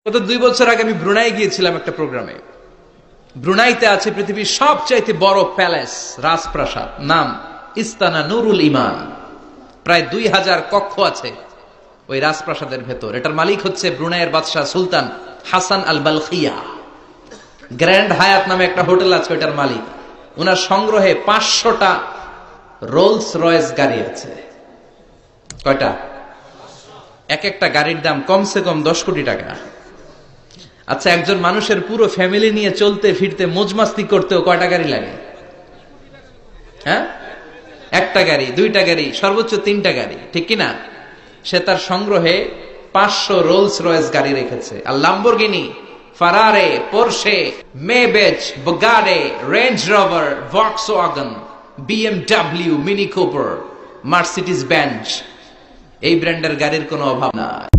গত 2 বছর আগে আমি ব্রুনাই গিয়েছিলাম একটা প্রোগ্রামে। ব্রুনাইতে আছে পৃথিবীর সবচাইতে বড় প্যালেস, রাজপ্রাসাদ, নাম ইস্তানা নুরুল ইমান। প্রায় 2000 কক্ষ আছে ওই রাজপ্রাসাদের ভেতর। এটার মালিক হচ্ছে ব্রুনাইয়ের বাদশাহ সুলতান হাসান আল বালখিয়া। গ্র্যান্ড হায়াত নামে একটা হোটেল আছে, ওইটার মালিক। ওনার সংগ্রহে 500টা রোলস রয়েস গাড়ি আছে। কয়টা? এক একটা গাড়ির দাম কমসে কম 10 কোটি টাকা। আচ্ছা, একজন মানুষের পুরো ফ্যামিলি নিয়ে চলতে ফিরতে মজমাস্তি করতেও কয়টা গাড়ি লাগে? হ্যাঁ, একটা গাড়ি, 2টা গাড়ি, সর্বোচ্চ 3টা গাড়ি, ঠিক কিনা? সে তার সংগ্রহে 500 রোলস রয়েস গাড়ি রেখেছে। আর Lamborghini, Ferrari, Porsche, Maybach, Bugatti, Range Rover, Volkswagen, BMW, Mini Cooper, Mercedes Benz, এই ব্র্যান্ডের গাড়ির কোনো অভাব নাই।